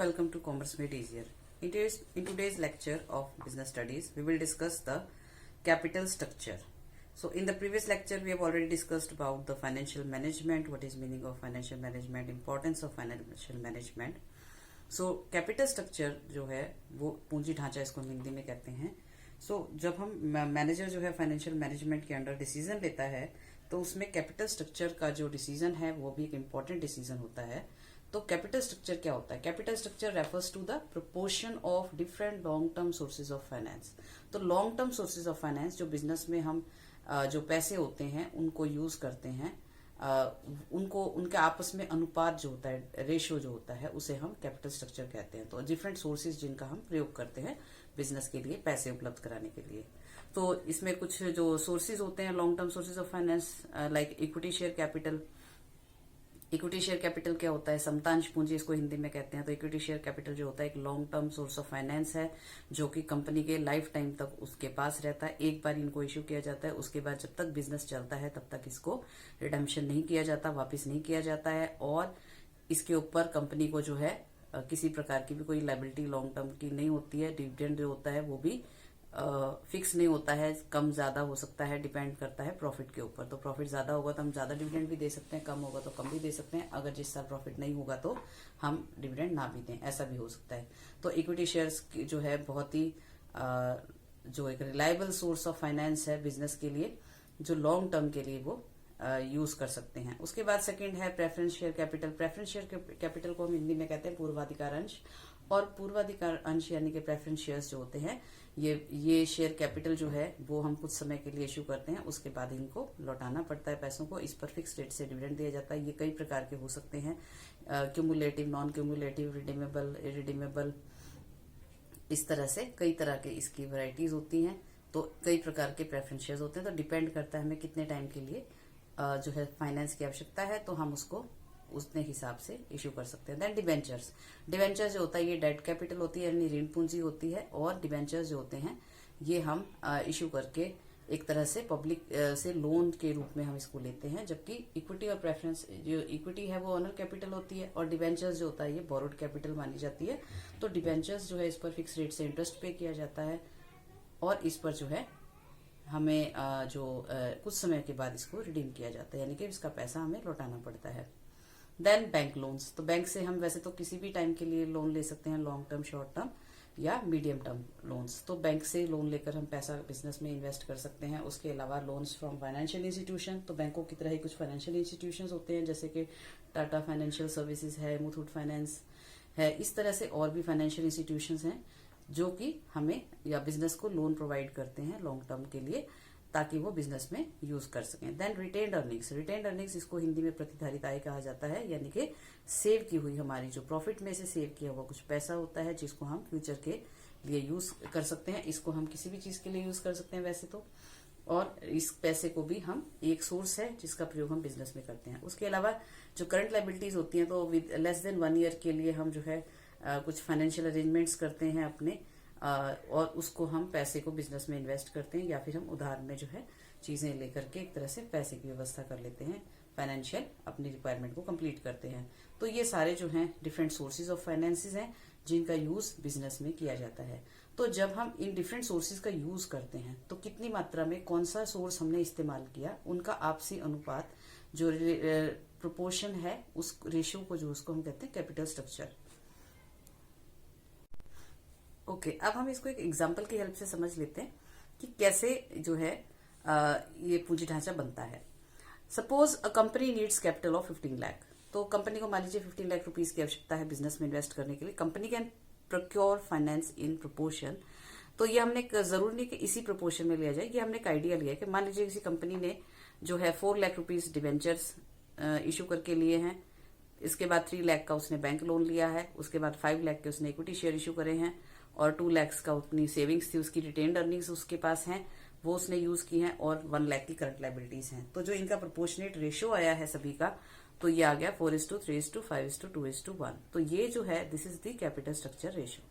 welcome to Commerce Made Easier. In today's lecture of business studies, we will discuss the capital structure. So in the previous lecture, we have already discussed about the financial management, what is meaning of financial management, importance of financial management. So capital structure जो है वो पूंजी ढांचा इसको हिंदी में कहते हैं. So जब हम मैनेजर जो है फाइनेंशियल मैनेजमेंट के अंडर डिसीजन लेता है तो उसमें कैपिटल स्ट्रक्चर का जो डिसीजन है वो भी एक इम्पॉर्टेंट डिसीजन होता है. तो कैपिटल स्ट्रक्चर क्या होता है? Capital structure refers to the proportion of different long term sources of finance. तो long term sources of finance जो बिजनेस में हम जो पैसे होते हैं उनको यूज करते हैं, उनको उनके आपस में अनुपात जो होता है, रेशियो जो होता है, उसे हम कैपिटल स्ट्रक्चर कहते हैं. तो डिफरेंट सोर्सेज जिनका हम प्रयोग करते हैं बिजनेस के लिए पैसे उपलब्ध कराने के लिए. तो इसमें कुछ जो सोर्सेज होते हैं long term sources of finance like equity share capital. Equity share capital क्या होता है? समतांश पूंजी इसको हिंदी में कहते हैं. तो इक्विटी शेयर कैपिटल जो होता है एक long term source of finance है जो कि कंपनी के लाइफ टाइम तक उसके पास रहता है. एक बार इनको इश्यू किया जाता है, उसके बाद जब तक बिजनेस चलता है तब तक इसको रिडेम्पशन नहीं किया जाता, वापस नहीं किया जाता है. और इसके ऊपर कंपनी को जो है किसी प्रकार की भी कोई लायबिलिटी लॉन्ग टर्म की नहीं होती है. डिविडेंड जो होता है वो भी फिक्स नहीं होता है, कम ज्यादा हो सकता है, डिपेंड करता है प्रॉफिट के ऊपर. तो प्रॉफिट ज्यादा होगा तो हम ज्यादा डिविडेंड भी दे सकते हैं, कम होगा तो कम भी दे सकते हैं. अगर जिस साल प्रॉफिट नहीं होगा तो हम डिविडेंड ना भी दें, ऐसा भी हो सकता है. तो इक्विटी शेयर्स की जो है बहुत ही जो एक रिलायबल सोर्स ऑफ फाइनेंस है बिजनेस के लिए, जो लॉन्ग टर्म के लिए वो यूज कर सकते हैं. उसके बाद सेकंड है preference share capital. Preference share capital को हम हिंदी में कहते हैं पूर्वाधिकार अंश. और पूर्वाधिकार अंश यानी कि प्रेफरेंस शेयर्स जो होते हैं ये शेयर कैपिटल जो है वो हम कुछ समय के लिए इश्यू करते हैं, उसके बाद इनको लौटाना पड़ता है पैसों को. इस पर फिक्स रेट से डिविडेंड दिया जाता है. ये कई प्रकार के हो सकते हैं, cumulative, non cumulative, redeemable, irredeemable, इस तरह से कई तरह के इसकी वैरायटीज होती हैं. तो कई प्रकार के प्रेफरेंस शेयर्स होते हैं. तो डिपेंड करता है हमें कितने टाइम के लिए जो है फाइनेंस की आवश्यकता है, तो हम उसको उतने हिसाब से इश्यू कर सकते हैं. Then debentures. डिबेंचर्स जो होता है ये डेट कैपिटल होती है यानी ऋण पूंजी होती है. और डिबेंचर्स जो होते हैं ये हम इश्यू करके एक तरह से पब्लिक से लोन के रूप में हम इसको लेते हैं. जबकि इक्विटी और प्रेफरेंस जो इक्विटी है वो ऑनर कैपिटल होती है और डिबेंचर्स जो होता है ये बोरोड कैपिटल मानी जाती है. तो डिबेंचर्स जो है इस पर फिक्स रेट से इंटरेस्ट पे किया जाता है और इस पर जो है हमें कुछ समय के बाद इसको रिडीम किया जाता है, यानी कि इसका पैसा हमें लौटाना पड़ता है. Then bank loans. तो बैंक से हम वैसे तो किसी भी टाइम के लिए लोन ले सकते हैं, लॉन्ग टर्म, शॉर्ट टर्म या मीडियम टर्म लोन्स. तो बैंक से लोन लेकर हम पैसा बिजनेस में इन्वेस्ट कर सकते हैं. उसके अलावा लोन्स फ्रॉम फाइनेंशियल इंस्टीट्यूशन. तो बैंकों की तरह ही कुछ फाइनेंशियल इंस्टीट्यूशन होते हैं जैसे कि टाटा फाइनेंशियल सर्विसेज है, मुथूट फाइनेंस है. इस तरह से और भी फाइनेंशियल इंस्टीट्यूशन हैं जो कि हमें या बिजनेस को लोन प्रोवाइड करते हैं लॉन्ग टर्म के लिए ताकि वो बिजनेस में यूज कर सकें. Then retained earnings. Retained earnings इसको हिंदी में प्रतिधारित आय कहा जाता है, यानी कि सेव की हुई हमारी जो प्रॉफिट में से सेव किया हुआ कुछ पैसा होता है जिसको हम फ्यूचर के लिए यूज कर सकते हैं. इसको हम किसी भी चीज के लिए यूज कर सकते हैं वैसे तो. और इस पैसे को भी हम एक सोर्स है जिसका प्रयोग हम बिजनेस में करते हैं. उसके अलावा जो करंट लायबिलिटीज होती हैं तो विद लेस देन 1 ईयर के लिए हम जो है कुछ फाइनेंशियल अरेंजमेंट्स करते हैं अपने और उसको हम पैसे को बिजनेस में इन्वेस्ट करते हैं या फिर हम उधार में जो है चीजें लेकर के एक तरह से पैसे की व्यवस्था कर लेते हैं, फाइनेंशियल अपनी रिक्वायरमेंट को कंप्लीट करते हैं. तो ये सारे जो हैं डिफरेंट सोर्सेज ऑफ फाइनेंसेस हैं जिनका यूज बिजनेस में किया जाता है. तो जब हम इन डिफरेंट सोर्सेज का यूज करते हैं तो कितनी मात्रा में कौन सा सोर्स हमने इस्तेमाल किया, उनका आपसी अनुपात जो प्रोपोर्शन है उस रेशियो को जो उसको हम कहते हैं कैपिटल स्ट्रक्चर. ओके, अब हम इसको एक एग्जाम्पल की हेल्प से समझ लेते हैं कि कैसे जो है ये पूंजी ढांचा बनता है. Suppose a company needs capital of 15 lakh. तो कंपनी को मान लीजिए 15 लाख रुपीज की आवश्यकता है बिजनेस में इन्वेस्ट करने के लिए. Company can procure finance in proportion. तो ये हमने जरूरी नहीं कि इसी प्रोपोर्शन में लिया जाए, ये हमने एक आइडिया लिया कि मान लीजिए किसी कंपनी ने जो है 4 लाख रुपीज डिवेंचर्स इश्यू करके लिए हैं. इसके बाद 3 लाख का उसने बैंक लोन लिया है. उसके बाद 5 लाख के उसने इक्विटी शेयर इश्यू करे हैं और 2 लाख का अपनी सेविंग्स थी, उसकी रिटेन्ड अर्निंग्स उसके पास हैं, वो उसने यूज की हैं और 1 लाख की करंट लायबिलिटीज हैं. तो जो इनका प्रोपोर्शनेट रेशियो आया है सभी का, तो ये आ गया 4:3:5:2:1. तो ये जो है this is the capital structure ratio.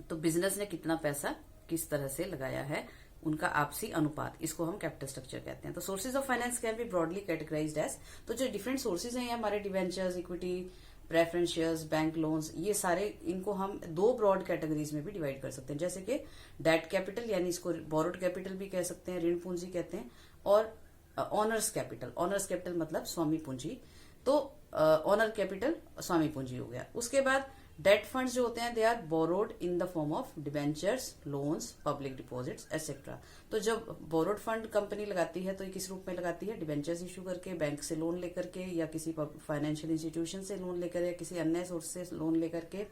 तो बिजनेस ने कितना पैसा किस तरह से लगाया है उनका आपसी अनुपात, इसको हम कैपिटल स्ट्रक्चर कहते हैं. तो sources of finance can be broadly categorised as. तो जो डिफरेंट सोर्सेज हैं हमारे debentures, equity, preference shares, bank loans, ये सारे इनको हम दो ब्रॉड कैटेगरीज में भी डिवाइड कर सकते हैं, जैसे कि डेट कैपिटल यानी इसको बोरोड कैपिटल भी कह सकते हैं, ऋण पूंजी कहते हैं, और ऑनर्स कैपिटल। ऑनर्स कैपिटल मतलब स्वामी पूंजी, तो ऑनर कैपिटल स्वामी पूंजी हो गया। उसके बाद डेट फंड्स जो होते हैं they are borrowed in the form of debentures, loans, public deposits etcetera. तो जब बोरोड फंड कंपनी लगाती है तो ये किस रूप में लगाती है? डिबेंचर्स इशू करके, बैंक से लोन लेकर के, या किसी फाइनेंशियल इंस्टीट्यूशन से लोन लेकर, या किसी अन्य सोर्स से लोन लेकर के।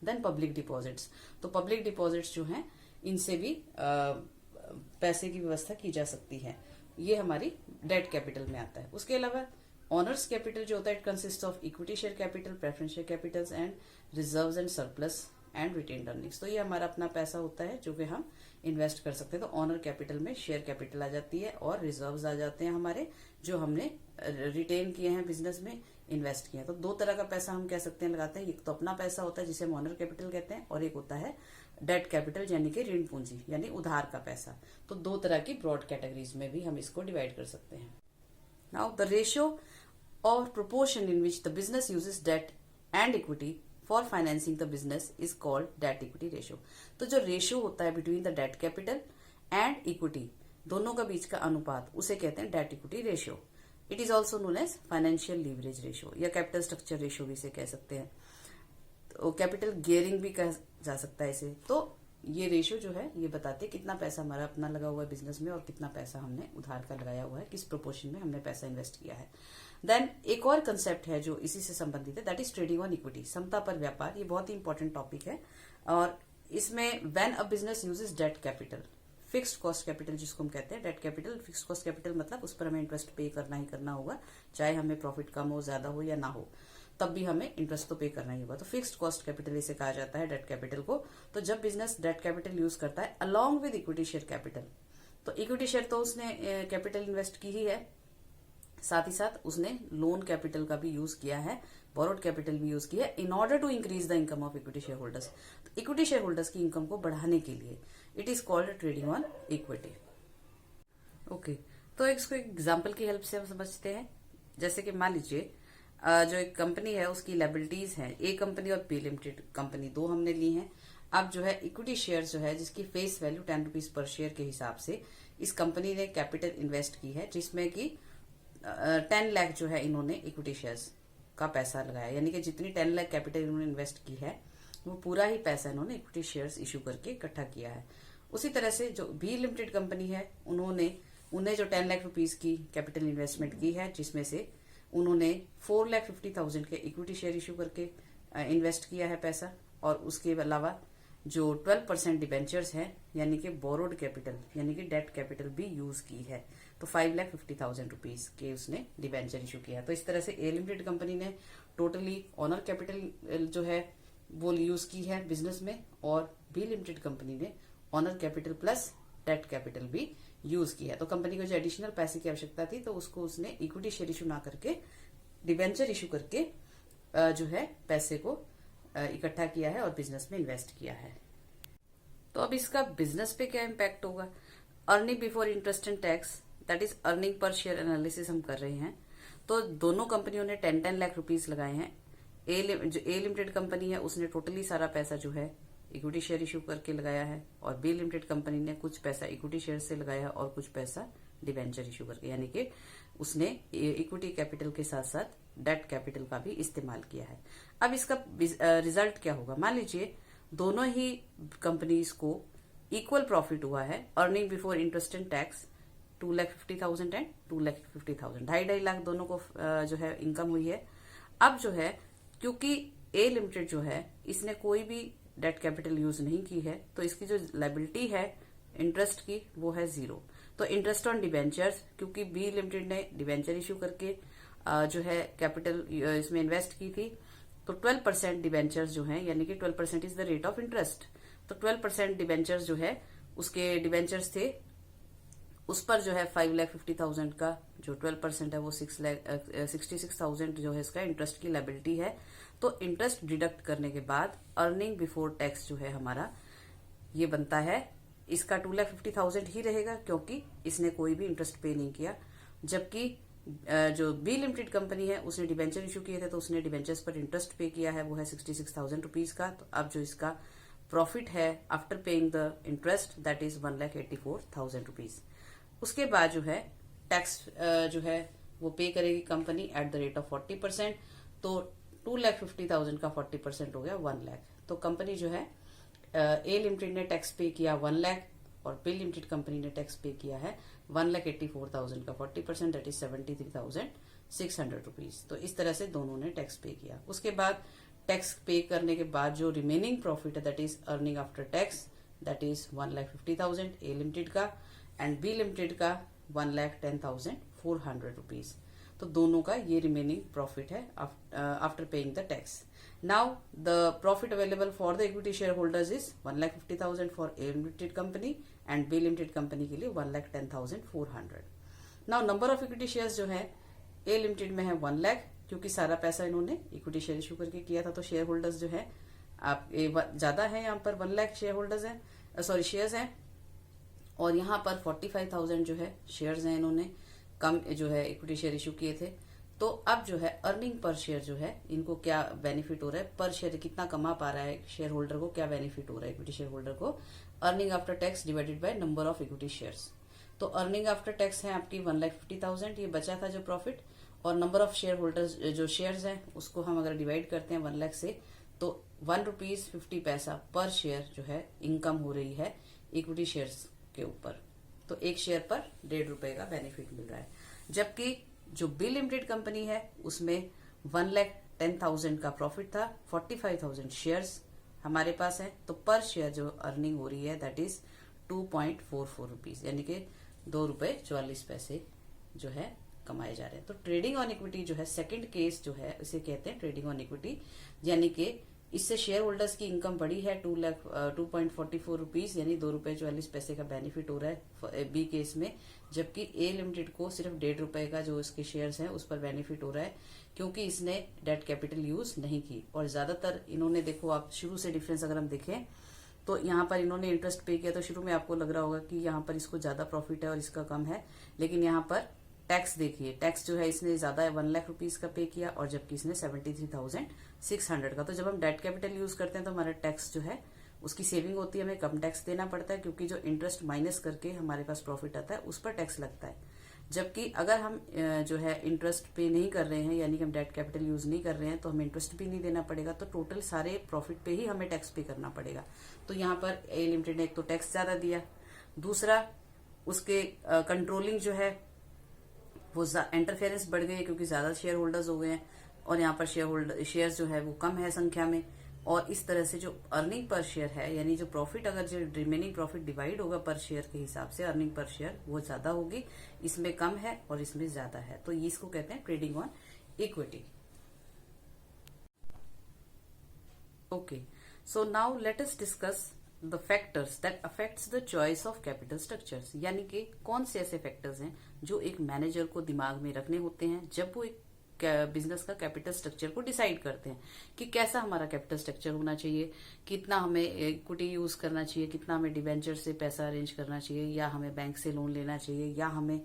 देन पब्लिक डिपॉजिट्स, तो पब्लिक डिपॉजिट्स जो हैं इनसे भी पैसे की व्यवस्था की जा सकती है, ये हमारी डेट कैपिटल में आता है। उसके अलावा ऑनर्स कैपिटल जो होता है it consist of equity share capital, preference share Capitals and reserves and surplus and retained earnings. तो ये हमारा अपना पैसा होता है जो कि हम इन्वेस्ट कर सकते हैं। तो ऑनर कैपिटल में शेयर कैपिटल आ जाती है और रिजर्व्स आ जाते हैं हमारे, जो हमने रिटेन किए हैं बिजनेस में, इन्वेस्ट किए हैं। तो दो तरह का पैसा हम कह सकते हैं लगाते हैं, एक तो अपना पैसा होता है जिसे हम ऑनर कैपिटल कहते हैं, और एक होता है डेट कैपिटल यानी कि ऋण पूंजी यानी उधार का पैसा। तो दो तरह की ब्रॉड कैटेगरीज में भी हम इसको डिवाइड कर सकते हैं। Now the ratio or proportion in which the business uses debt and equity for financing the business is called debt equity ratio। तो जो रेशियो होता है between the debt capital and equity, दोनों का बीच का अनुपात, उसे कहते हैं debt equity ratio. It is also known as financial leverage ratio या कैपिटल स्ट्रक्चर रेशियो भी इसे कह सकते हैं। तो कैपिटल गियरिंग भी कहा जा सकता है इसे। तो ये रेशियो जो है ये बताते हैं कितना पैसा हमारा अपना लगा हुआ है बिजनेस में और कितना पैसा हमने उधार का लगाया हुआ है, किस प्रोपोर्शन में हमने पैसा इन्वेस्ट किया है। देन एक और कंसेप्ट है जो इसी से संबंधित है, that is trading on equity, समता पर व्यापार। ये बहुत ही इंपॉर्टेंट टॉपिक है और इसमें when a business uses debt capital, fixed cost capital जिसको हम कहते हैं, debt capital fixed cost capital मतलब उस पर हमें इंटरेस्ट पे करना ही करना होगा, चाहे हमें प्रॉफिट कम हो, ज्यादा हो या ना हो, तब भी हमें इंटरेस्ट तो पे करना ही होगा। तो फिक्स्ड कॉस्ट कैपिटल इसे कहा जाता है डेट कैपिटल को। तो जब बिजनेस डेट कैपिटल यूज करता है along with equity share capital, तो इक्विटी शेयर तो उसने कैपिटल इन्वेस्ट की ही है, साथ ही साथ उसने लोन कैपिटल का भी यूज किया है, बोरोड कैपिटल भी यूज किया है in order to increase the income of equity share holders. तो इक्विटी शेयर होल्डर्स की इनकम को बढ़ाने के लिए it is called trading on equity. Okay, तो इसको एक एग्जाम्पल की हेल्प से हम समझते हैं। जैसे कि मान लीजिए जो एक कंपनी है उसकी लायबिलिटीज हैं, ए कंपनी और बी लिमिटेड कंपनी, दो हमने ली हैं। अब जो है इक्विटी शेयर जो है जिसकी face value 10 rupees per share के हिसाब से इस कंपनी ने कैपिटल इन्वेस्ट की है, जिसमें कि 10 लाख जो है इन्होंने इक्विटी शेयर्स का पैसा लगाया, यानी कि जितनी 10 लाख कैपिटल इन्होंने इन्वेस्ट की है वो पूरा ही पैसा इन्होंने इक्विटी शेयर्स इशू करके इकट्ठा किया है। उसी तरह से जो बी लिमिटेड कंपनी है उन्हें जो 10 लाख रुपीज की कैपिटल इन्वेस्टमेंट की है, जिसमें से उन्होंने 4,50,000 के इक्विटी शेयर इशू करके इन्वेस्ट किया है पैसा, और उसके अलावा जो 12% डिबेंचर्स हैं यानी कि बोरोड कैपिटल यानी कि डेट कैपिटल भी यूज की है। तो 5,50,000 रुपीज के उसने डिबेंचर इशू किया है। तो इस तरह से ए लिमिटेड कंपनी ने टोटली ऑनर कैपिटल जो है वो यूज की है बिजनेस में, और बी लिमिटेड कंपनी ने owner capital plus debt capital भी यूज किया। तो कंपनी को जो एडिशनल पैसे की आवश्यकता थी तो उसको उसने इक्विटी शेयर इशू ना करके डिबेंचर इशू करके जो है पैसे को इकट्ठा किया है और बिजनेस में इन्वेस्ट किया है। तो अब इसका बिजनेस पे क्या इम्पैक्ट होगा? Earning before interest and tax, that is earning per share analysis हम कर रहे हैं। तो दोनों कंपनियों ने 10-10 लाख रुपीज लगाए हैं। जो ए लिमिटेड कंपनी है उसने टोटली सारा पैसा जो है इक्विटी शेयर इशू करके लगाया है, और बी लिमिटेड कंपनी ने कुछ पैसा इक्विटी शेयर से लगाया है और कुछ पैसा डिबेंचर इशू करके, यानी कि उसने इक्विटी कैपिटल के साथ साथ डेट कैपिटल का भी इस्तेमाल किया है। अब इसका रिजल्ट क्या होगा? मान लीजिए दोनों ही कंपनीज को इक्वल प्रॉफिट हुआ है। Earning before interest and tax 2,50,000 and 2,50,000, 2.5 lakh दोनों को जो है इनकम हुई है। अब जो है क्योंकि ए लिमिटेड जो है इसने कोई भी डेट कैपिटल यूज नहीं की है, तो इसकी जो लायबिलिटी है इंटरेस्ट की वो है 0। तो इंटरेस्ट ऑन डिबेंचर्स, क्योंकि बी लिमिटेड ने डिबेंचर इशू करके जो है कैपिटल इसमें इन्वेस्ट की थी, तो 12% डिबेंचर्स जो है यानी कि 12% is the rate of interest. तो 12% डिबेंचर्स जो है उसके डिबेंचर्स थे, उस पर जो है 5,50,000 का जो 12% है वो 66,000 जो है इसका इंटरेस्ट की लायबिलिटी है। तो इंटरेस्ट डिडक्ट करने के बाद अर्निंग बिफोर टैक्स जो है हमारा ये बनता है, इसका 2,50,000 ही रहेगा क्योंकि इसने कोई भी इंटरेस्ट पे नहीं किया, जबकि जो बी लिमिटेड कंपनी है उसने डिबेंचर इशू किए थे, तो उसने डिबेंचर्स पर इंटरेस्ट पे किया है, वो है 66,000 रुपीज का। तो अब जो इसका प्रॉफिट है after paying the interest that is 1,84,000 rupees. उसके बाद जो है टैक्स जो है वो पे करेगी company at the rate of 40%। तो 2,50,000 का 40% हो गया 1 लाख। तो कंपनी जो है ए लिमिटेड ने टैक्स पे किया 1 लाख और बी लिमिटेड कंपनी ने टैक्स पे किया है 1,84,000 का 40%, दैट इज 73,600 रुपीज। तो इस तरह से दोनों ने टैक्स पे किया। उसके बाद टैक्स पे करने के बाद जो रिमेनिंग प्रॉफिट है that is earning after tax, that is 1,50,000 A limited का एंड बी लिमिटेड का 1,10,400 रुपीज। तो दोनों का ये रिमेनिंग प्रॉफिट है after paying the tax. Now the profit available for the equity share holders is 1,50,000 for A limited company and B limited company के लिए 1,10,400। Now number of equity shares जो है ए लिमिटेड में है 1 लाख, क्योंकि सारा पैसा इन्होंने इक्विटी शेयर इशू करके किया था। तो शेयर होल्डर्स जो है आप ज्यादा है, यहाँ पर 1 लाख शेयर होल्डर्स है, सॉरी शेयर्स हैं, और यहाँ पर 45,000 जो है शेयर्स हैं, इन्होंने कम जो है इक्विटी शेयर इशू किए थे। तो अब जो है अर्निंग पर शेयर जो है इनको क्या बेनिफिट हो रहा है, पर शेयर कितना कमा पा रहा है शेयर होल्डर को, क्या बेनिफिट हो रहा है इक्विटी शेयर होल्डर को, earning after tax divided by number of equity shares. तो अर्निंग आफ्टर टैक्स है आपकी 1,50,000, ये बचा था जो प्रॉफिट, और नंबर ऑफ शेयर होल्डर्स जो शेयर्स हैं उसको हम अगर डिवाइड करते हैं 1 लाख से, तो 1 रुपीज 50 पैसा पर शेयर जो है इनकम हो रही है इक्विटी शेयर्स के ऊपर। तो एक शेयर पर 1.5 रुपए का बेनिफिट मिल रहा है। जबकि जो बी लिमिटेड कंपनी है उसमें 1,10,000 का प्रॉफिट था, 45,000 शेयर्स हमारे पास है, तो पर शेयर जो अर्निंग हो रही है दैट इज 2.44 रुपीज, यानी कि 2.44 जो है कमाए जा रहे हैं। तो ट्रेडिंग ऑन इक्विटी जो है सेकंड केस जो है इसे कहते हैं ट्रेडिंग ऑन इक्विटी, यानी कि इससे शेयर होल्डर्स की इनकम बढ़ी है 2.44 रुपीज, यानी 2.44 का बेनिफिट हो रहा है बी केस में। जबकि ए लिमिटेड को सिर्फ 1.5 रुपए का जो इसके शेयर्स हैं उस पर बेनिफिट हो रहा है, क्योंकि इसने डेट कैपिटल यूज नहीं की। और ज्यादातर इन्होंने, देखो आप शुरू से डिफरेंस अगर हम देखें तो यहाँ पर इन्होंने इंटरेस्ट पे किया, तो शुरू में आपको लग रहा होगा कि यहाँ पर इसको ज्यादा प्रॉफिट है और इसका कम है, लेकिन यहाँ पर टैक्स देखिए, टैक्स जो है इसने ज्यादा है 1 लाख रुपीज का पे किया, और जबकि इसने 73,600 का। तो जब हम डेट कैपिटल यूज करते हैं तो हमारा टैक्स जो है उसकी सेविंग होती है, हमें कम टैक्स देना पड़ता है, क्योंकि जो इंटरेस्ट माइनस करके हमारे पास प्रॉफिट आता है उस पर टैक्स लगता है। जबकि अगर हम जो है इंटरेस्ट पे नहीं कर रहे हैं, यानी कि हम डेट कैपिटल यूज नहीं कर रहे हैं, तो हमें इंटरेस्ट भी नहीं देना पड़ेगा, तो टोटल सारे प्रॉफिट पे ही हमें टैक्स पे करना पड़ेगा। तो यहाँ पर ए लिमिटेड ने एक तो टैक्स ज्यादा दिया, दूसरा उसके कंट्रोलिंग जो है वो इंटरफेरेंस बढ़ गई क्योंकि ज्यादा शेयर होल्डर्स हो गए हैं, और यहाँ पर शेयर जो है वो कम है संख्या में, और इस तरह से जो अर्निंग पर शेयर है, यानी जो प्रॉफिट, अगर जो रिमेनिंग प्रॉफिट डिवाइड होगा पर शेयर के हिसाब से, अर्निंग पर शेयर वो ज्यादा होगी, इसमें कम है और इसमें ज्यादा है। तो इसको कहते हैं trading on equity. Okay, so now let us discuss the factors that affects the choice of capital structures, यानी कि कौन से ऐसे फैक्टर्स हैं जो एक मैनेजर को दिमाग में रखने होते हैं जब वो एक बिजनेस का कैपिटल स्ट्रक्चर को डिसाइड करते हैं कि कैसा हमारा कैपिटल स्ट्रक्चर होना चाहिए, कितना हमें इक्विटी यूज करना चाहिए, कितना हमें डिवेंचर से पैसा अरेंज करना चाहिए, या हमें बैंक से लोन लेना चाहिए, या हमें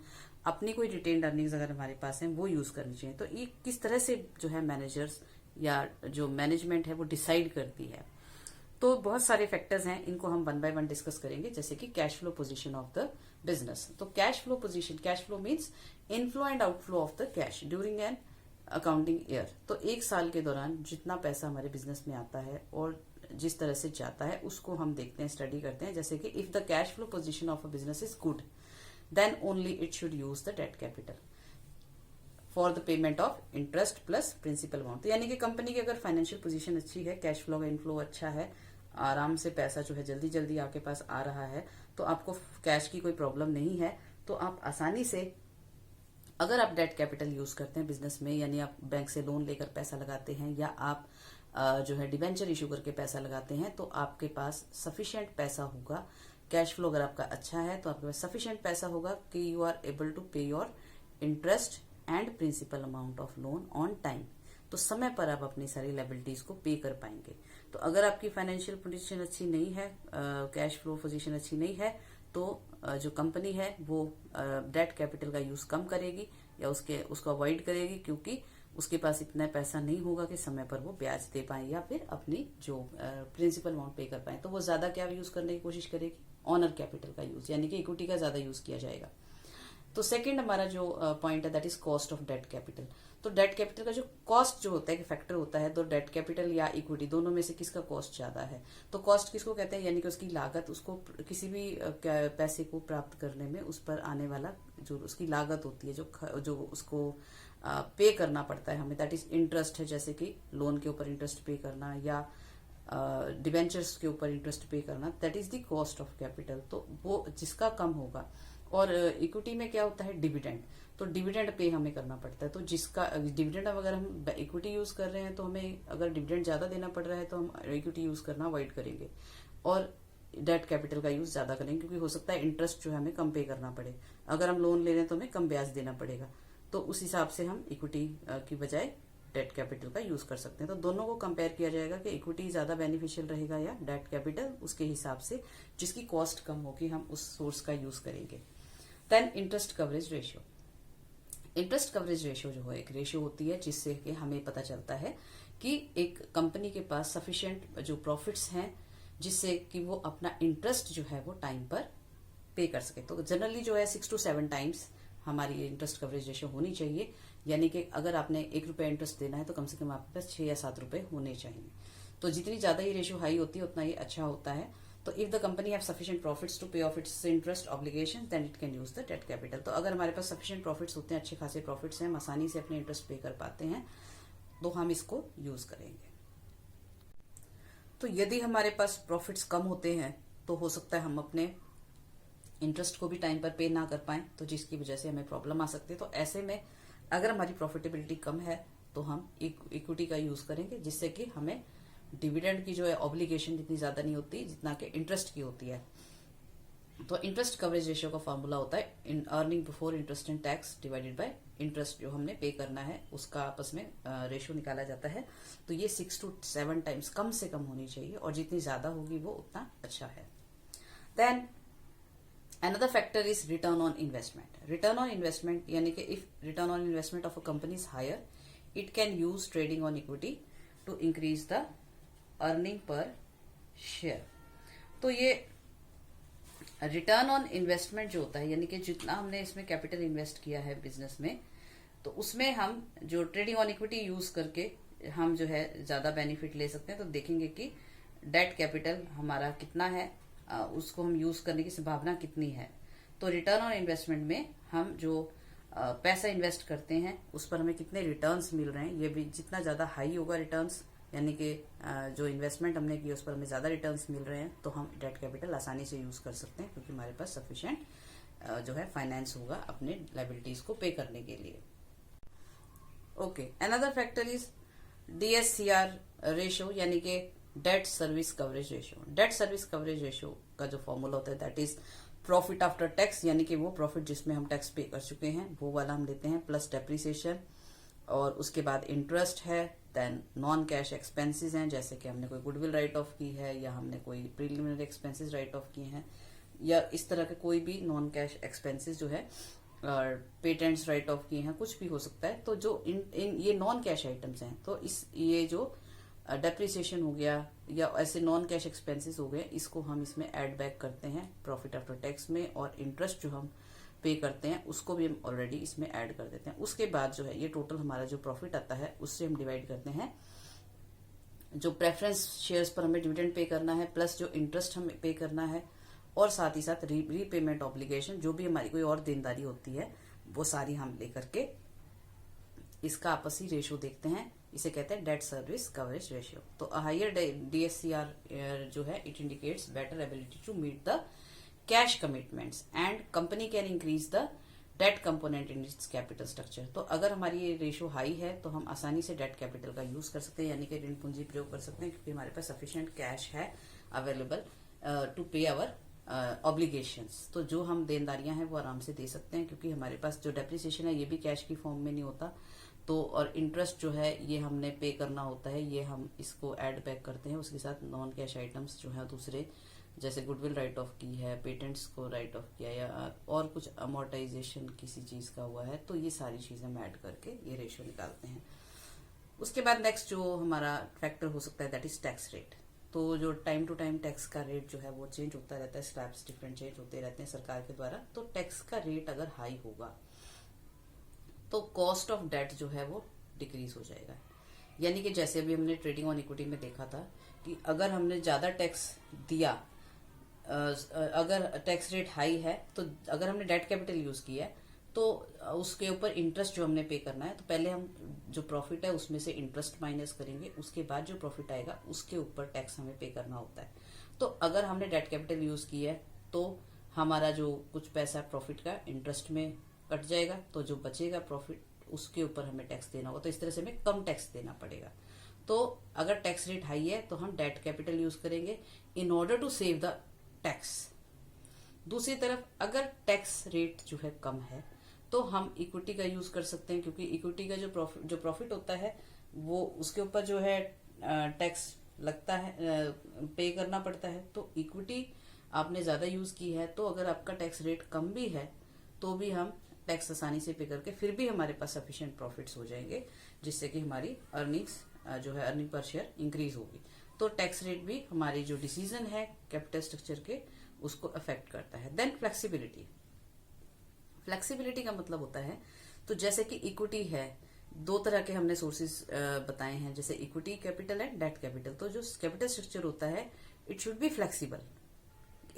अपनी कोई रिटेन्ड अर्निंग्स अगर हमारे पास है वो यूज करनी चाहिए। तो ये किस तरह से जो है मैनेजर्स या जो मैनेजमेंट है वो डिसाइड करती है। तो बहुत सारे फैक्टर्स हैं, इनको हम 1 बाय 1 डिस्कस करेंगे, जैसे कि cash flow position of the business. तो cash flow position, cash flow means inflow and outflow of the cash during an accounting year. तो एक साल के दौरान जितना पैसा हमारे बिजनेस में आता है और जिस तरह से जाता है उसको हम देखते हैं, स्टडी करते हैं। जैसे कि if the cash flow position of a business is good then only it should use the debt capital for the payment of interest plus principal amount. तो यानी कि कंपनी की अगर फाइनेंशियल पोजीशन अच्छी है, कैश फ्लो का inflow अच्छा है, आराम से पैसा जो है जल्दी जल्दी आपके पास आ रहा है, तो आपको कैश की कोई प्रॉब्लम नहीं है, तो आप आसानी से, अगर आप डेट कैपिटल यूज करते हैं बिजनेस में, यानी आप बैंक से लोन लेकर पैसा लगाते हैं, या आप जो है डिवेंचर इशू करके पैसा लगाते हैं, तो आपके पास सफिशिएंट पैसा होगा। कैश फ्लो अगर आपका अच्छा है तो आपके पास सफिशिएंट पैसा होगा कि you are able to pay your interest and principal amount of loan on time. तो समय पर आप अपनी सारी लायबिलिटीज को पे कर पाएंगे। तो अगर आपकी फाइनेंशियल पोजीशन अच्छी नहीं है, कैश फ्लो पोजीशन अच्छी नहीं है, तो जो कंपनी है वो डेट कैपिटल का यूज कम करेगी, या उसको अवॉइड करेगी, क्योंकि उसके पास इतना पैसा नहीं होगा कि समय पर वो ब्याज दे पाए या फिर अपनी जो प्रिंसिपल अमाउंट पे कर पाए। तो वो ज्यादा क्या यूज करने की कोशिश करेगी, ऑनर कैपिटल का यूज, यानी कि इक्विटी का ज्यादा यूज किया जाएगा। तो सेकंड हमारा जो पॉइंट है that is cost of date capital. तो डेट कैपिटल का जो कॉस्ट जो होता है कि फैक्टर होता है, तो डेट कैपिटल या इक्विटी दोनों में से किसका कॉस्ट ज्यादा है। तो कॉस्ट किसको कहते हैं, यानी कि उसकी लागत, उसको किसी भी पैसे को प्राप्त करने में उस पर आने वाला जो उसकी लागत होती है, जो उसको पे करना पड़ता है हमें, दैट इज इंटरेस्ट है, जैसे कि लोन के ऊपर इंटरेस्ट पे करना या डिवेंचर्स के ऊपर इंटरेस्ट पे करना, that is the cost of capital. तो वो जिसका कम होगा। और इक्विटी में क्या होता है, डिविडेंड। तो डिविडेंड पे हमें करना पड़ता है। तो जिसका डिविडेंड, अगर हम इक्विटी यूज कर रहे हैं तो हमें अगर डिविडेंड ज्यादा देना पड़ रहा है तो हम इक्विटी यूज करना अवॉइड करेंगे और डेट कैपिटल का यूज ज्यादा करेंगे, क्योंकि हो सकता है इंटरेस्ट जो है हमें कम पे करना पड़े। अगर हम लोन ले रहे हैं तो हमें कम ब्याज देना पड़ेगा। तो उस हिसाब से हम इक्विटी की बजाय डेट कैपिटल का यूज कर सकते हैं। तो दोनों को कंपेयर किया जाएगा कि इक्विटी ज्यादा बेनिफिशियल रहेगा या डेट कैपिटल, उसके हिसाब से जिसकी कॉस्ट कम होगी हम उस सोर्स का यूज करेंगे। Then interest coverage ratio. Interest coverage ratio जो है एक रेशियो होती है जिससे कि हमें पता चलता है कि एक कंपनी के पास सफिशिएंट जो प्रॉफिट्स हैं जिससे कि वो अपना इंटरेस्ट जो है वो टाइम पर पे कर सके। तो जनरली जो है 6 to 7 टाइम्स हमारी इंटरेस्ट कवरेज रेशियो होनी चाहिए, यानी कि अगर आपने 1 रुपया इंटरेस्ट देना है तो कम से कम आपके पास 6 या 7 रुपए होने चाहिए। तो जितनी ज्यादा ये रेशियो हाई होती है उतना ये अच्छा होता है। तो if the company have sufficient profits to pay off its interest obligation then it can use the debt capital. तो अगर हमारे पास सफिशिएंट प्रॉफिट्स होते हैं, अच्छे खासे प्रॉफिट्स हैं, हम आसानी से अपने इंटरेस्ट पे कर पाते हैं, तो हम इसको यूज करेंगे। तो यदि हमारे पास प्रॉफिट्स कम होते हैं तो हो सकता है हम अपने इंटरेस्ट को भी टाइम पर पे ना कर पाए, तो जिसकी वजह से हमें प्रॉब्लम आ सकती है। तो ऐसे में अगर हमारी प्रॉफिटेबिलिटी कम है तो हम इक्विटी का यूज करेंगे, जिससे कि हमें डिविडेंड की जो है ऑब्लिगेशन जितनी ज्यादा नहीं होती जितना कि इंटरेस्ट की होती है। तो इंटरेस्ट कवरेज रेशियो का फॉर्मूला होता है in earning before interest and tax divided by interest जो हमने पे करना है उसका आपस में रेशियो निकाला जाता है। तो ये 6 to 7 टाइम्स कम से कम होनी चाहिए, और जितनी ज्यादा होगी वो उतना अच्छा है। Then another factor is return on investment. Return on investment यानी कि if return on investment of a company is higher, it can use trading on equity to increase the earning per share. तो ये return on investment जो होता है, यानी कि जितना हमने इसमें कैपिटल इन्वेस्ट किया है बिजनेस में, तो उसमें हम जो ट्रेडिंग ऑन इक्विटी यूज करके हम जो है ज्यादा बेनिफिट ले सकते हैं। तो देखेंगे कि डेट कैपिटल हमारा कितना है, उसको हम यूज करने की संभावना कितनी है। तो रिटर्न ऑन इन्वेस्टमेंट में हम जो पैसा इन्वेस्ट करते हैं उस पर हमें कितने रिटर्न्स मिल रहे हैं, ये भी जितना ज्यादा हाई होगा रिटर्न्स, यानी कि जो इन्वेस्टमेंट हमने की उस पर हमें ज्यादा रिटर्न्स मिल रहे हैं, तो हम डेट कैपिटल आसानी से यूज कर सकते हैं, क्योंकि हमारे पास सफिशिएंट जो है फाइनेंस होगा अपने लायबिलिटीज को पे करने के लिए। Okay, another factor is DSCR ratio, यानी कि debt service coverage ratio. Debt service coverage ratio का जो फॉर्मूला होता है that is profit after tax, यानी कि वो प्रॉफिट जिसमें हम टैक्स पे कर चुके हैं वो वाला हम लेते हैं, प्लस डेप्रिसिएशन, और उसके बाद इंटरेस्ट है, देन नॉन कैश एक्सपेंसेस हैं, जैसे कि हमने कोई गुडविल राइट ऑफ की है या हमने कोई प्रीलिमिनरी एक्सपेंसेस राइट ऑफ किए हैं, या इस तरह के कोई भी नॉन कैश एक्सपेंसेस जो है पेटेंट्स राइट ऑफ किए हैं, कुछ भी हो सकता है। तो जो इन ये नॉन कैश आइटम्स हैं, तो ये जो डेप्रिसिएशन हो गया या ऐसे नॉन कैश एक्सपेंसेस हो गए, इसको हम इसमें ऐड बैक करते हैं प्रॉफिट आफ्टर टैक्स में, और इंटरेस्ट जो हम पे करते हैं उसको भी हम ऑलरेडी इसमें ऐड कर देते हैं। उसके बाद जो है ये टोटल हमारा जो प्रॉफिट आता है उससे हम डिवाइड करते हैं जो प्रेफरेंस शेयर्स पर हमें डिविडेंड पे करना है, प्लस जो इंटरेस्ट हमें पे करना है, और साथ ही साथ रीपेमेंट ऑब्लिगेशन, जो भी हमारी कोई और देनदारी होती है वो सारी हम लेकर के इसका आपसी रेशियो देखते हैं। इसे कहते हैं डेट सर्विस कवरेज रेशियो। तो हायर डीएससीआर जो है it indicates better ability to meet the cash commitments and company can increase the debt component in its capital structure. तो अगर हमारी ये रेशियो हाई है तो हम आसानी से डेट कैपिटल का यूज कर सकते हैं, यानी कि ऋण पूंजी प्रयोग कर सकते हैं, क्योंकि हमारे पास सफिशिएंट कैश है अवेलेबल टू पे आवर ऑब्लिगेशंस। तो जो हम देनदारियां हैं वो आराम से दे सकते हैं, क्योंकि हमारे पास जो डेप्रिसिएशन है ये भी कैश की फॉर्म में नहीं होता। तो और इंटरेस्ट जो है ये हमने पे करना होता है, ये हम इसको ऐड बैक करते हैं, उसके साथ नॉन कैश आइटम्स जो है दूसरे जैसे गुडविल राइट ऑफ की है, पेटेंट्स को राइट ऑफ किया, या और कुछ अमोर्टाइजेशन किसी चीज का हुआ है, तो ये सारी चीजें हम ऐड करके ये रेशियो निकालते हैं। उसके बाद नेक्स्ट जो हमारा फैक्टर हो सकता है दैट इज टैक्स रेट। तो जो टाइम टू टाइम टैक्स का रेट जो है वो चेंज होता रहता है, स्लैब्स डिफरेंट चेंज होते रहते हैं सरकार के द्वारा। तो टैक्स का रेट अगर हाई होगा तो कॉस्ट ऑफ डेट जो है वो डिक्रीज हो जाएगा। यानी कि जैसे अभी हमने ट्रेडिंग ऑन इक्विटी में देखा था कि अगर हमने ज्यादा टैक्स दिया, अगर टैक्स रेट हाई है, तो अगर हमने डेट कैपिटल यूज किया है तो उसके ऊपर इंटरेस्ट जो हमने पे करना है, तो पहले हम जो प्रॉफिट है उसमें से इंटरेस्ट माइनस करेंगे, उसके बाद जो प्रॉफिट आएगा उसके ऊपर टैक्स हमें पे करना होता है। तो अगर हमने डेट कैपिटल यूज किया है तो हमारा जो कुछ पैसा प्रॉफिट का इंटरेस्ट में कट जाएगा, तो जो बचेगा प्रॉफिट उसके ऊपर हमें टैक्स देना होगा। तो इस तरह से हमें कम टैक्स देना पड़ेगा। तो अगर टैक्स रेट हाई है तो हम डेट कैपिटल यूज करेंगे in order to save the tax. दूसरी तरफ अगर टैक्स रेट जो है कम है तो हम इक्विटी का यूज कर सकते हैं, क्योंकि इक्विटी का जो प्रॉफिट होता है वो उसके ऊपर जो है टैक्स लगता है, पे करना पड़ता है। तो इक्विटी आपने ज्यादा यूज की है तो अगर आपका टैक्स रेट कम भी है तो भी हम टैक्स आसानी से पे करके फिर भी हमारे पास सफिशिएंट प्रॉफिट्स हो जाएंगे, जिससे कि हमारी अर्निंग्स जो है अर्निंग पर शेयर इंक्रीज होगी। तो टैक्स रेट भी हमारी जो डिसीजन है कैपिटल स्ट्रक्चर के उसको अफेक्ट करता है। Then flexibility. फ्लेक्सिबिलिटी का मतलब होता है, तो जैसे कि इक्विटी है, दो तरह के हमने सोर्सेज बताए हैं, जैसे equity capital and date capital. तो जो कैपिटल स्ट्रक्चर होता है it should be flexible.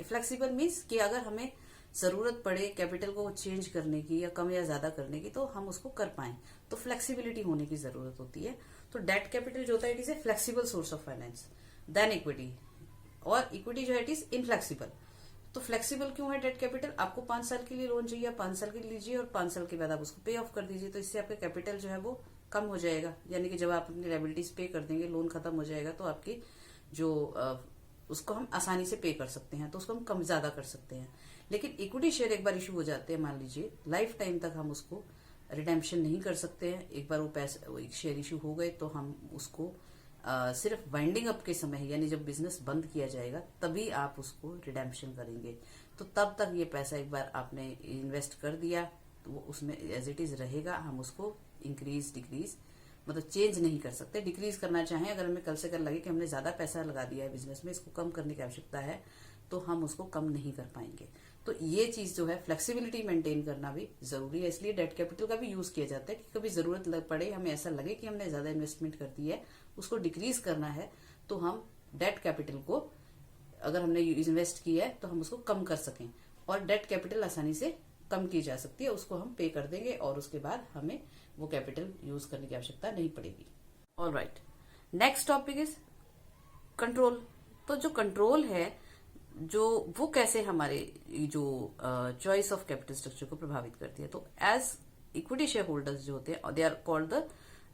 Flexible means कि अगर हमें जरूरत पड़े कैपिटल को चेंज करने की या कम या ज्यादा करने की तो हम उसको कर पाए, तो फ्लेक्सिबिलिटी होने की जरूरत होती है। तो डेट कैपिटल जो होता है it is a flexible source of finance then equity, और इक्विटी जो है इट इज इनफ्लेक्सिबल। तो फ्लेक्सिबल क्यों है डेट कैपिटल? आपको 5 साल के लिए लोन चाहिए, 5 साल के लिए लीजिए और 5 साल के बाद आप उसको पे ऑफ कर दीजिए, तो इससे आपका कैपिटल जो है वो कम हो जाएगा। यानी कि जब आप अपनी लायबिलिटीज पे कर देंगे, लोन खत्म हो जाएगा, तो आपकी जो उसको हम आसानी से पे कर सकते हैं, तो उसको हम कम ज्यादा कर सकते हैं। लेकिन इक्विटी शेयर एक बार इशू हो जाते हैं, मान लीजिए लाइफ टाइम तक हम उसको रिडेम्पशन नहीं कर सकते हैं। एक बार वो पैसे एक शेयर इशू हो गए तो हम उसको सिर्फ वाइंडिंग अप के समय, यानी जब बिजनेस बंद किया जाएगा तभी आप उसको रिडेम्पशन करेंगे। तो तब तक ये पैसा एक बार आपने इन्वेस्ट कर दिया तो वो उसमें एज इट इज रहेगा, हम उसको इंक्रीज डिक्रीज मतलब चेंज नहीं कर सकते। डिक्रीज करना चाहें, अगर हमें कल से कल लगे कि हमने ज्यादा पैसा लगा दिया है बिजनेस में, इसको कम करने की आवश्यकता है, तो हम उसको कम नहीं कर पाएंगे। तो ये चीज जो है फ्लेक्सिबिलिटी मेंटेन करना भी जरूरी है। इसलिए डेट कैपिटल का भी यूज किया जाता है कि कभी जरूरत पड़े, हमें ऐसा लगे कि हमने ज्यादा इन्वेस्टमेंट कर दी है, उसको डिक्रीज करना है, तो हम डेट कैपिटल को अगर हमने इन्वेस्ट किया है तो हम उसको कम कर सकें। और डेट कैपिटल आसानी से कम की जा सकती है, उसको हम पे कर देंगे और उसके बाद हमें वो कैपिटल यूज करने की आवश्यकता नहीं पड़ेगी। Alright, next topic is control. तो जो कंट्रोल है जो वो कैसे हमारे जो चॉइस ऑफ कैपिटल स्ट्रक्चर को प्रभावित करती है। तो एज इक्विटी शेयर होल्डर्स जो होते हैं they are called the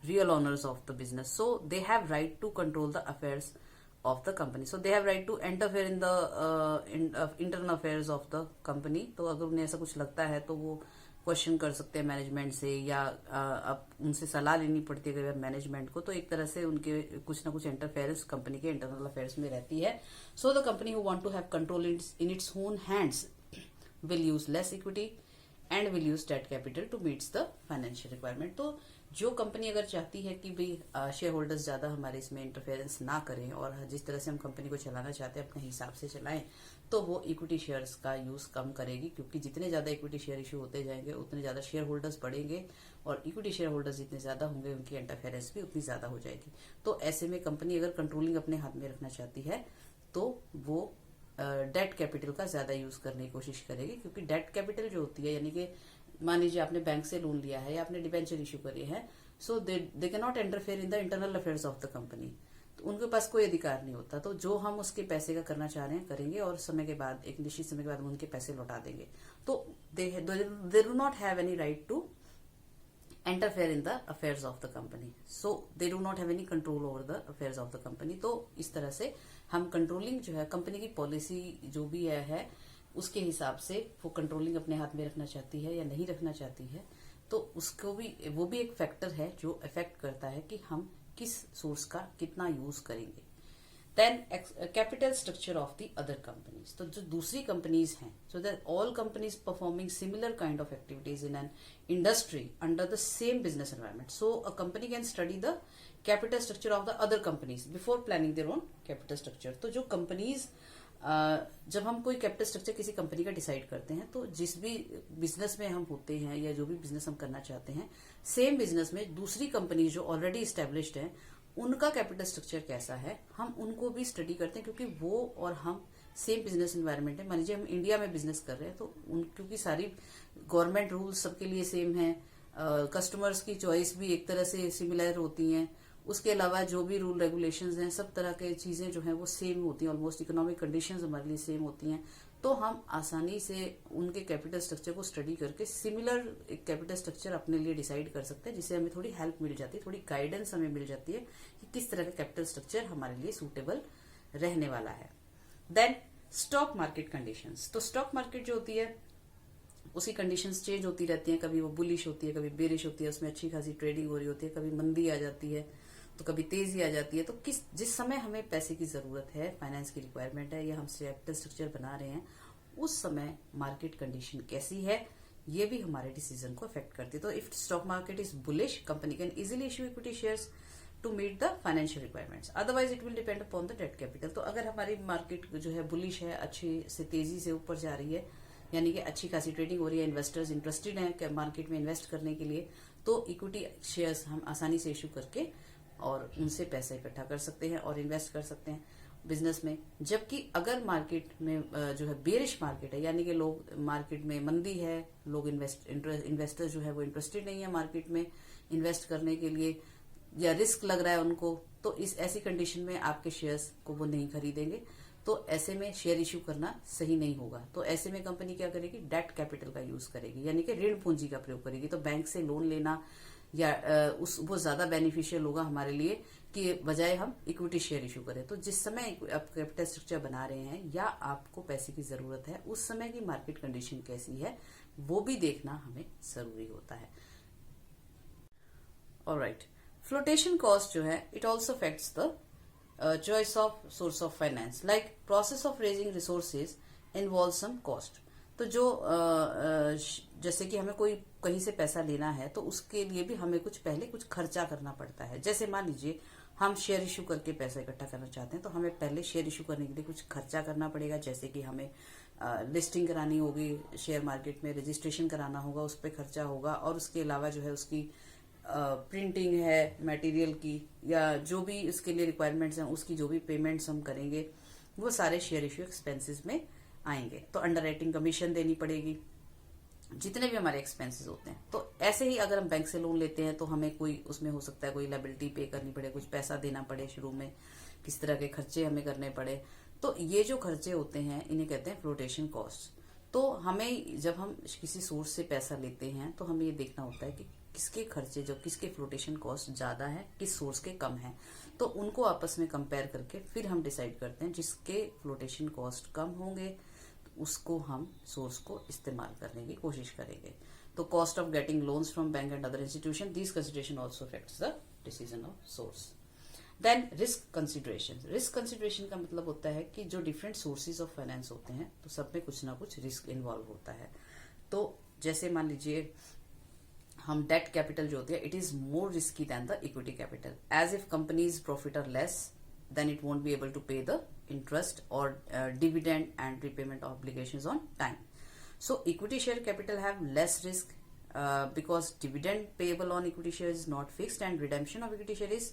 real owners of the business, so they have right to control the affairs of the company. So they have right to interfere in the internal affairs of the company. तो अगर उन्हें ऐसा कुछ लगता है तो वो question कर सकते हैं मैनेजमेंट से, या अब उनसे सलाह लेनी पड़ती है अगर मैनेजमेंट को, तो एक तरह से उनके कुछ ना कुछ इंटरफेरेंस कंपनी के इंटरनल अफेयर्स में रहती है। So the company who want to have control in its own hands will use less equity and will use debt capital to meets the financial requirement. तो जो कंपनी अगर चाहती है कि भाई शेयर होल्डर्स ज्यादा हमारे इसमें इंटरफेरेंस ना करें और जिस तरह से हम कंपनी को चलाना चाहते हैं अपने हिसाब से चलाएं, तो वो इक्विटी शेयर्स का यूज कम करेगी, क्योंकि जितने ज्यादा इक्विटी शेयर इशू होते जाएंगे उतने ज्यादा शेयर होल्डर्स बढ़ेंगे, और इक्विटी शेयर होल्डर्स जितने ज्यादा होंगे उनकी इंटरफेरेंस भी उतनी ज्यादा हो जाएगी। तो ऐसे में कंपनी अगर कंट्रोलिंग अपने हाथ में रखना चाहती है तो वो डेट कैपिटल का ज्यादा यूज करने की कोशिश करेगी, क्योंकि डेट कैपिटल जो होती है, यानी कि मान लीजिए आपने बैंक से लोन लिया है या आपने डिबेंचर इशू करे हैं, so they can not interfere in the internal affairs of the company. तो उनके पास कोई अधिकार नहीं होता। तो जो हम उसके पैसे का करना चाह रहे हैं करेंगे, और समय के बाद एक निश्चित समय के बाद उनके पैसे लौटा देंगे। तो they do not have any right to interfere in the affairs of the company, so they do not have any control over the affairs of the company. तो इस तरह से हम कंट्रोलिंग जो है कंपनी की पॉलिसी जो भी है उसके हिसाब से वो कंट्रोलिंग अपने हाथ में रखना चाहती है या नहीं रखना चाहती है, तो उसको भी वो भी एक फैक्टर है जो इफेक्ट करता है कि हम किस सोर्स का कितना यूज करेंगे। Then capital structure of the other companies, तो जो दूसरी कंपनीज हैं, so that all companies performing similar kind of activities in an industry under the same business environment. So a company can study the capital structure of the other companies before planning their own capital structure. तो जो companies जब हम कोई capital structure किसी company का decide करते हैं, तो जिस भी बिजनेस में हम होते हैं या जो भी बिजनेस हम करना चाहते हैं, सेम बिजनेस में दूसरी कंपनी जो ऑलरेडी स्टैब्लिश्ड है उनका कैपिटल स्ट्रक्चर कैसा है, हम उनको भी स्टडी करते हैं, क्योंकि वो और हम सेम बिजनेस एनवायरनमेंट है. मान लीजिए हम इंडिया में बिजनेस कर रहे हैं, तो क्योंकि सारी गवर्नमेंट रूल्स सबके लिए सेम है, कस्टमर्स की चॉइस भी एक तरह से सिमिलर होती हैं, उसके अलावा जो भी रूल रेगुलेशंस हैं, सब तरह के चीजें जो हैं वो सेम होती हैं, ऑलमोस्ट इकोनॉमिक कंडीशंस हमारे लिए सेम होती हैं. तो हम आसानी से उनके कैपिटल स्ट्रक्चर को स्टडी करके सिमिलर एक कैपिटल स्ट्रक्चर अपने लिए डिसाइड कर सकते हैं, जिससे हमें थोड़ी हेल्प मिल जाती है, थोड़ी गाइडेंस हमें मिल जाती है कि किस तरह का कैपिटल स्ट्रक्चर हमारे लिए सूटेबल रहने वाला है. Then stock market conditions. तो स्टॉक मार्केट जो होती है उसकी कंडीशंस चेंज होती रहती हैं, कभी वो बुलिश होती है, कभी बेरिश होती है, उसमें अच्छी खासी ट्रेडिंग हो रही होती है, कभी मंदी आ जाती है, तो कभी तेजी आ जाती है. तो जिस समय हमें पैसे की जरूरत है, फाइनेंस की रिक्वायरमेंट है, या हम कैपिटल स्ट्रक्चर बना रहे हैं, उस समय मार्केट कंडीशन कैसी है, ये भी हमारे डिसीजन को अफेक्ट करती है. तो if stock market is bullish, company can easily issue equity shares to meet the financial requirements. Otherwise it will depend upon the debt capital. तो अगर हमारी मार्केट जो है बुलिश है, अच्छी से तेजी से ऊपर जा रही है, यानी कि अच्छी खासी ट्रेडिंग हो रही है, इन्वेस्टर्स इंटरेस्टेड हैं मार्केट में इन्वेस्ट करने के लिए, तो इक्विटी शेयर्स हम आसानी से इश्यू करके और उनसे पैसा इकट्ठा कर सकते हैं और इन्वेस्ट कर सकते हैं बिजनेस में. जबकि अगर मार्केट में जो है बेरिश मार्केट है, यानी कि लोग मार्केट में मंदी है, लोग इन्वेस्टर जो है वो इंटरेस्टेड नहीं है मार्केट में इन्वेस्ट करने के लिए, या रिस्क लग रहा है उनको, तो इस ऐसी कंडीशन में आपके शेयर्स को वो नहीं खरीदेंगे. तो ऐसे में शेयर इश्यू करना सही नहीं होगा. तो ऐसे में कंपनी क्या करेगी, डेट कैपिटल का यूज करेगी, यानी कि ऋण पूंजी का प्रयोग करेगी. तो बैंक से लोन लेना या वो ज्यादा बेनिफिशियल होगा हमारे लिए कि बजाय हम इक्विटी शेयर इशू करें. तो जिस समय आप कैपिटल स्ट्रक्चर बना रहे हैं या आपको पैसे की जरूरत है, उस समय की मार्केट कंडीशन कैसी है वो भी देखना हमें जरूरी होता है. ऑलराइट, फ्लोटेशन कॉस्ट जो है it also affects the choice of source of finance, like process of raising resources involves some cost. तो जो जैसे कि हमें कोई कहीं से पैसा लेना है, तो उसके लिए भी हमें पहले कुछ खर्चा करना पड़ता है. जैसे मान लीजिए हम शेयर इशू करके पैसा इकट्ठा करना चाहते हैं, तो हमें पहले शेयर इशू करने के लिए कुछ खर्चा करना पड़ेगा. जैसे कि हमें लिस्टिंग करानी होगी शेयर मार्केट में, रजिस्ट्रेशन कराना होगा, उस पर खर्चा होगा, और उसके अलावा जो है उसकी प्रिंटिंग है मटेरियल की, या जो भी उसके लिए रिक्वायरमेंट्स हैं उसकी जो भी पेमेंट्स हम करेंगे, वो सारे शेयर इश्यू एक्सपेंसेस में आएंगे. तो अंडर राइटिंग कमीशन देनी पड़ेगी, जितने भी हमारे एक्सपेंसेस होते हैं. तो ऐसे ही अगर हम बैंक से लोन लेते हैं, तो हमें कोई उसमें हो सकता है कोई लायबिलिटी पे करनी पड़े, कुछ पैसा देना पड़े शुरू में, किस तरह के खर्चे हमें करने पड़े. तो ये जो खर्चे होते हैं इन्हें कहते हैं फ्लोटेशन कॉस्ट. तो हमें जब हम किसी सोर्स से पैसा लेते हैं, तो हमें ये देखना होता है कि किसके खर्चे, जो किसके फ्लोटेशन कॉस्ट ज्यादा है, किस सोर्स के कम है. तो उनको आपस में कंपेयर करके फिर हम डिसाइड करते हैं जिसके फ्लोटेशन कॉस्ट कम होंगे, तो उसको हम सोर्स को इस्तेमाल करने की कोशिश करेंगे. तो cost of getting loans from bank and other institution, this consideration also affects the decision of source. Then risk consideration. Risk consideration का मतलब होता है कि जो डिफरेंट सोर्सेज ऑफ फाइनेंस होते हैं, तो सब में कुछ ना कुछ रिस्क इन्वॉल्व होता है. तो जैसे मान लीजिए हम डेट कैपिटल जो होती है, it is more risky than the equity capital, as if companies profit are less then it won't be able to pay the interest और dividend and repayment obligations on time. So equity share capital have less risk because dividend payable on equity share is not fixed and redemption of equity share is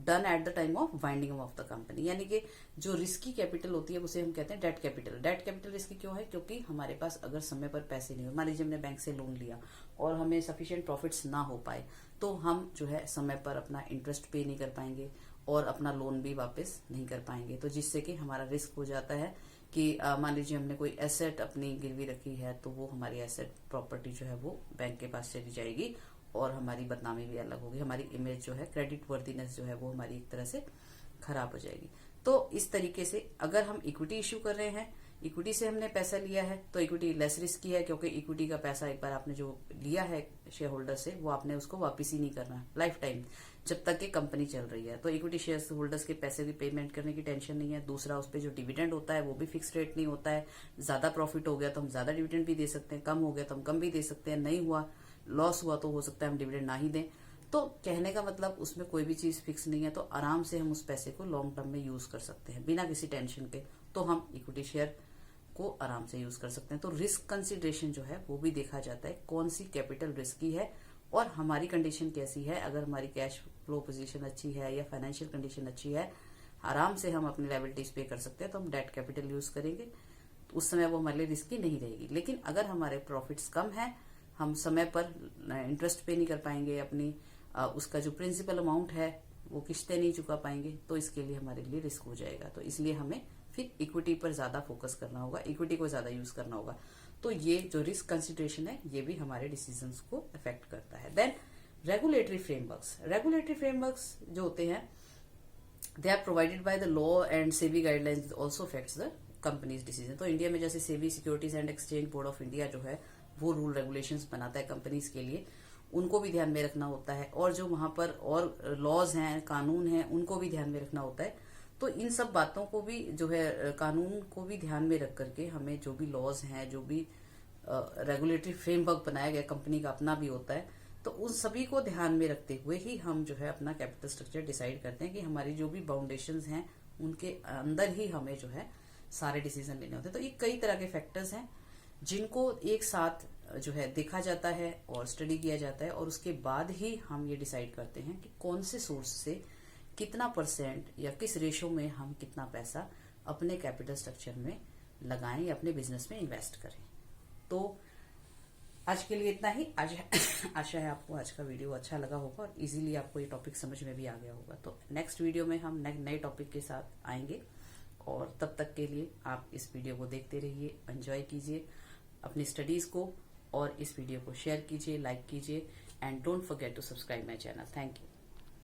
done at the time of winding of the company. यानी कि जो risky capital होती है उसे हम कहते हैं debt capital. Debt capital risky क्यों है, क्योंकि हमारे पास अगर समय पर पैसे नहीं हो, मान लीजिए हमने बैंक से लोन लिया और हमें सफिशिएंट प्रॉफिट्स ना हो पाए, तो हम जो है समय पर अपना इंटरेस्ट पे नहीं कर पाएंगे और अपना लोन भी वापस नहीं कर पाएंगे. तो जिससे कि हमारा रिस्क हो जाता है कि मान लीजिए हमने कोई एसेट अपनी गिरवी रखी है, तो वो हमारी एसेट प्रॉपर्टी जो है वो बैंक के पास चली जाएगी और हमारी बदनामी भी अलग होगी, हमारी इमेज जो है, क्रेडिट वर्दीनेस जो है वो हमारी एक तरह से खराब हो जाएगी. तो इस तरीके से अगर हम इक्विटी इश्यू कर रहे हैं इक्विटी से हमने पैसा लिया है तो इक्विटी लेस रिस्की है, क्योंकि इक्विटी का पैसा एक बार आपने जो लिया है शेयर होल्डर से वो आपने उसको वापस ही नहीं करना लाइफ टाइम, जब तक कि कंपनी चल रही है। तो इक्विटी शेयर होल्डर्स के पैसे की पेमेंट करने की टेंशन नहीं है। दूसरा, उस पर जो डिविडेंड होता है वो भी फिक्स रेट नहीं होता है। ज्यादा प्रॉफिट हो गया तो हम ज्यादा डिविडेंड भी दे सकते हैं, कम हो गया तो हम कम भी दे सकते हैं, नहीं हुआ लॉस हुआ तो हो सकता है हम डिविडेंड ना ही दें। तो कहने का मतलब उसमें कोई भी चीज फिक्स नहीं है, तो आराम से हम उस पैसे को लॉन्ग टर्म में यूज कर सकते हैं बिना किसी टेंशन के। तो हम इक्विटी शेयर को आराम से यूज कर सकते हैं। तो रिस्क कंसिडरेशन जो है वो भी देखा जाता है, कौन सी कैपिटल रिस्की है और हमारी कंडीशन कैसी है। अगर हमारी कैश फ्लो पोजीशन अच्छी है या फाइनेंशियल कंडीशन अच्छी है, आराम से हम अपनी लायबिलिटीज पे कर सकते हैं, तो हम डेट कैपिटल यूज करेंगे, तो उस समय वो हमारे लिए रिस्की नहीं रहेगी। लेकिन अगर हमारे प्रॉफिट्स कम है, हम समय पर इंटरेस्ट पे नहीं कर पाएंगे, अपनी उसका जो प्रिंसिपल अमाउंट है वो किस्तें नहीं चुका पाएंगे, तो इसके लिए हमारे लिए रिस्क हो जाएगा। तो इसलिए हमें फिर इक्विटी पर ज्यादा फोकस करना होगा, इक्विटी को ज्यादा यूज करना होगा। तो ये जो रिस्क कंसिडरेशन है ये भी हमारे डिसीजंस को अफेक्ट करता है। देन रेगुलेटरी फ्रेमवर्क्स जो होते हैं, they are provided by the law and SEBI guidelines also affects the companies decision. तो इंडिया में जैसे SEBI securities and exchange board of India जो है वो रूल रेगुलेशंस बनाता है कंपनीज के लिए, उनको भी ध्यान में रखना होता है। और जो वहां पर और लॉज हैं, कानून हैं, उनको भी ध्यान में रखना होता है। तो इन सब बातों को भी जो है, कानून को भी ध्यान में रख करके हमें जो भी लॉज हैं, जो भी रेगुलेटरी फ्रेमवर्क बनाया गया कंपनी का अपना भी होता है, तो उन सभी को ध्यान में रखते हुए ही हम जो है अपना कैपिटल स्ट्रक्चर डिसाइड करते हैं कि हमारी जो भी बाउंडेशंस हैं उनके अंदर ही हमें जो है सारे डिसीजन लेने होते हैं। तो ये कई तरह के फैक्टर्स हैं जिनको एक साथ जो है देखा जाता है और स्टडी किया जाता है, और उसके बाद ही हम ये डिसाइड करते हैं कि कौन से सोर्स से कितना परसेंट या किस रेशो में हम कितना पैसा अपने कैपिटल स्ट्रक्चर में लगाएं या अपने बिजनेस में इन्वेस्ट करें। तो आज के लिए इतना ही। आज आशा है आपको आज का वीडियो अच्छा लगा होगा और इजीली आपको ये टॉपिक समझ में भी आ गया होगा। तो नेक्स्ट वीडियो में हम नए टॉपिक के साथ आएंगे, और तब तक के लिए आप इस वीडियो को देखते रहिए, एंजॉय कीजिए अपनी स्टडीज को, और इस वीडियो को शेयर कीजिए, लाइक कीजिए, and don't forget to subscribe my channel. Thank you.